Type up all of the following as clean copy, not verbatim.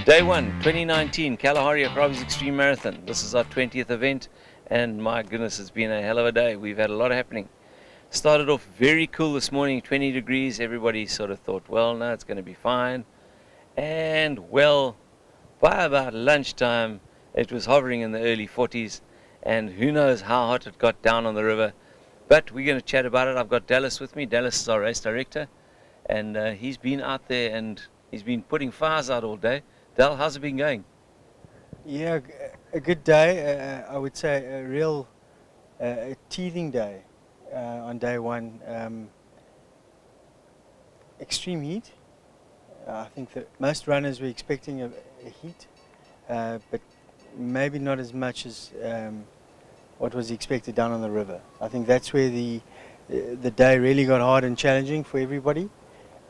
Day 1, 2019, Kalahari Augrabies Extreme Marathon. This is our 20th event, and my goodness, it's been a hell of a day. We've had a lot happening. Started off very cool this morning, 20 degrees. Everybody sort of thought, well, no, it's going to be fine. And, well, by about lunchtime, it was hovering in the early 40s, and who knows how hot it got down on the river. But we're going to chat about it. I've got Dallas with me. Dallas is our race director, and he's been out there and he's been putting fires out all day. Dal, how's it been going? Yeah, a good day. I would say a real a teething day on day one. Extreme heat. I think that most runners were expecting a heat, but maybe not as much as what was expected down on the river. I think that's where the day really got hard and challenging for everybody.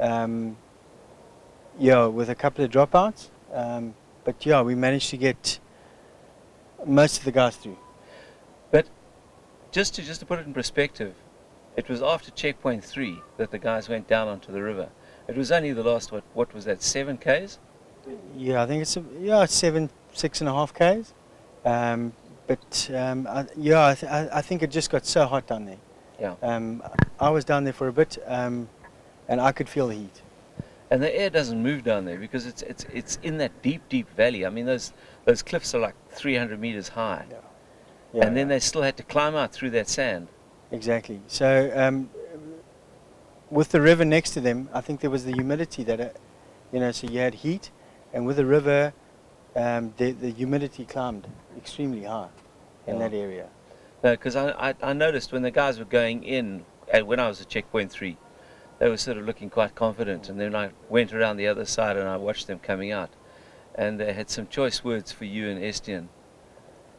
Yeah, with a couple of dropouts. But yeah, we managed to get most of the guys through. But just to put it in perspective, it was after checkpoint 3 that the guys went down onto the river. It was only the last, what was that, 7 Ks? Yeah, I think it's 6.5 Ks. I think it just got so hot down there. Yeah. I was down there for a bit, and I could feel the heat. And the air doesn't move down there because it's in that deep valley. I mean, those cliffs are like 300 meters high. Yeah. Yeah, and then they still had to climb out through that sand. Exactly. So with the river next to them, I think there was the humidity that, so you had heat, and with the river, the humidity climbed extremely high in that area. No, because I noticed when the guys were going in, when I was at checkpoint 3, they were sort of looking quite confident, and then I went around the other side and I watched them coming out, and they had some choice words for you and Estienne.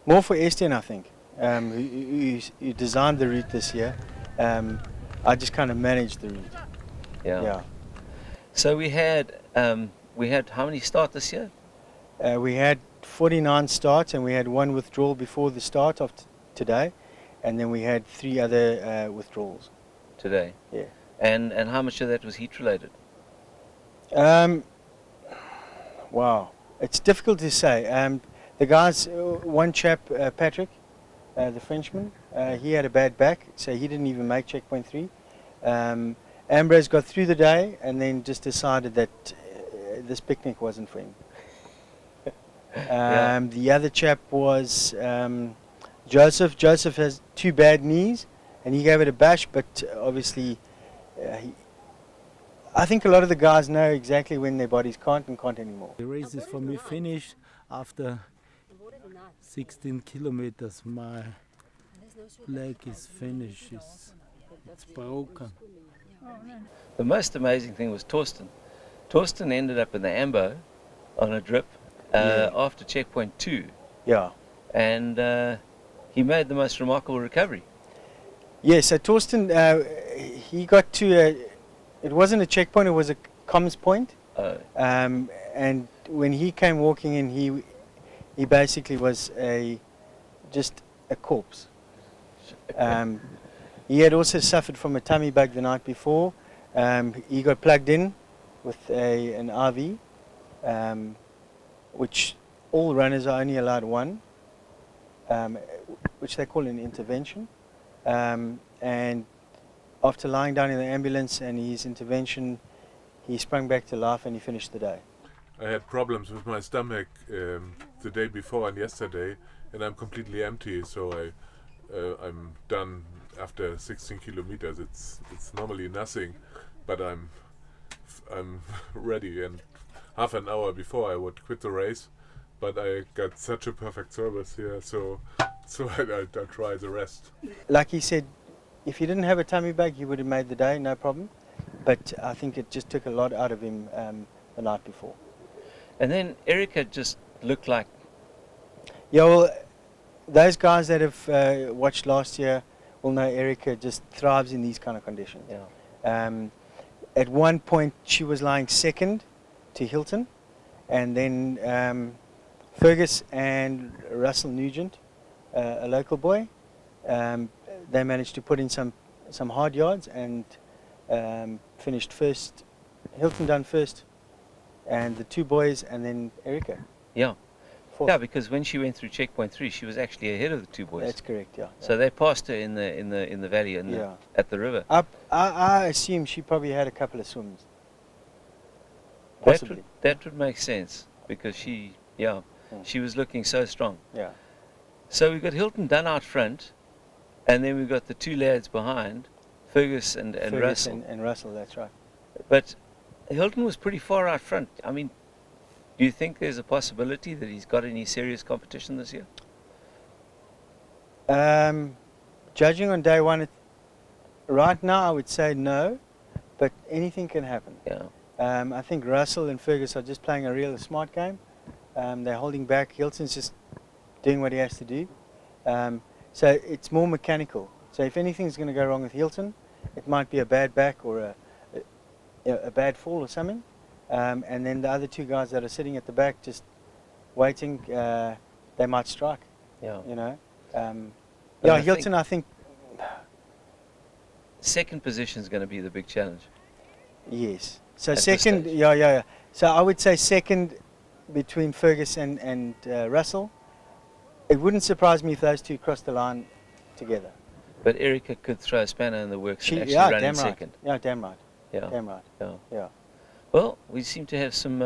More for Estienne, I think, who designed the route this year. I just kind of managed the route. Yeah. So we had how many start this year? We had 49 starts, and we had one withdrawal before the start of today, and then we had 3 other withdrawals today. Yeah. And how much of that was heat related? Wow, it's difficult to say. The guys, one chap, Patrick, the Frenchman, he had a bad back, so he didn't even make checkpoint 3. Ambrose got through the day and then just decided that this picnic wasn't for him. The other chap was Joseph. Joseph has 2 bad knees, and he gave it a bash, but obviously I think a lot of the guys know exactly when their bodies can't anymore. The race is for me finished after 16 kilometers. My leg is finished. It's broken. The most amazing thing was Torsten. Torsten ended up in the Ambo on a drip after checkpoint 2. Yeah. And he made the most remarkable recovery. Yeah, so Torsten, he got to it wasn't a checkpoint, it was a comms point. And when he came walking in, he basically was just a corpse. He had also suffered from a tummy bug the night before. He got plugged in with an IV, which all runners are only allowed one, which they call an intervention. And after lying down in the ambulance and his intervention, he sprung back to life and he finished the day. I had problems with my stomach the day before and yesterday, and I'm completely empty, so I'm done after 16 kilometers. It's normally nothing, but I'm ready. And half an hour before I would quit the race, but I got such a perfect service here, so I try the rest. Like he said, if he didn't have a tummy bug, he would have made the day, no problem. But I think it just took a lot out of him the night before. And then Erica just looked like... Yeah, well, those guys that have watched last year will know Erica just thrives in these kind of conditions. Yeah. At one point, she was lying second to Hilton, and then Fergus and Russell Nugent, a local boy, they managed to put in some hard yards and finished first. Hilton done first, and the two boys, and then Erica. Yeah. Fourth. Yeah, because when she went through checkpoint 3, she was actually ahead of the two boys. That's correct. Yeah. So they passed her in the valley and Yeah. at the river. I assume she probably had a couple of swims. That Possibly. would make sense because she was looking so strong. Yeah. So we've got Hilton done out front, and then we've got the two lads behind, Fergus and Fergus Russell. and Russell. That's right. But Hilton was pretty far out front. I mean, do you think there's a possibility that he's got any serious competition this year? Judging on day one, right now I would say no, but anything can happen. Yeah. I think Russell and Fergus are just playing a real smart game. They're holding back. Hilton's just doing what he has to do. So it's more mechanical. So if anything's going to go wrong with Hilton, it might be a bad back or a bad fall or something. And then the other two guys that are sitting at the back just waiting, they might strike. Yeah. You know. But I Hilton, I think. Second position is going to be the big challenge. Yes. So At this second, stage. yeah. So I would say second between Fergus and Russell. It wouldn't surprise me if those two crossed the line together. But Erica could throw a spanner in the works and actually Yeah, run in damn right. second. Yeah, damn right. Yeah. Damn right. Yeah. Well, we seem to have some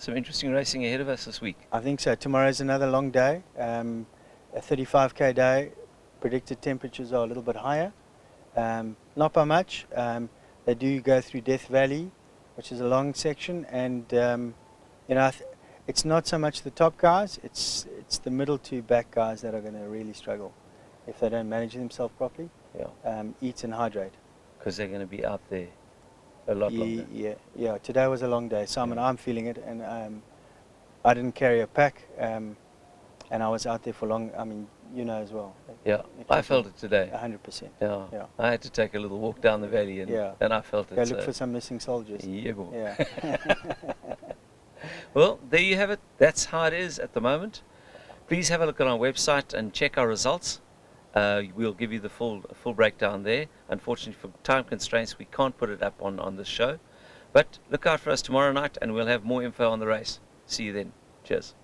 interesting racing ahead of us this week. I think so. Tomorrow's another long day. A 35k day. Predicted temperatures are a little bit higher. Not by much. They do go through Death Valley, which is a long section, and it's not so much the top guys. It's the middle to back guys that are going to really struggle if they don't manage themselves properly. Yeah. Eat and hydrate. Because they're going to be out there a lot longer. Yeah. Today was a long day, Simon. I'm feeling it, and I didn't carry a pack, and I was out there for long. I mean, you know as well. Yeah, I felt it today. 100%. Yeah. I had to take a little walk down the valley, and I felt it. Go look for some missing soldiers. Yeah, boy. Yeah. Well, there you have it. That's how it is at the moment. Please have a look at our website and check our results. We'll give you the full breakdown there. Unfortunately, for time constraints, we can't put it up on this show. But look out for us tomorrow night, and we'll have more info on the race. See you then. Cheers.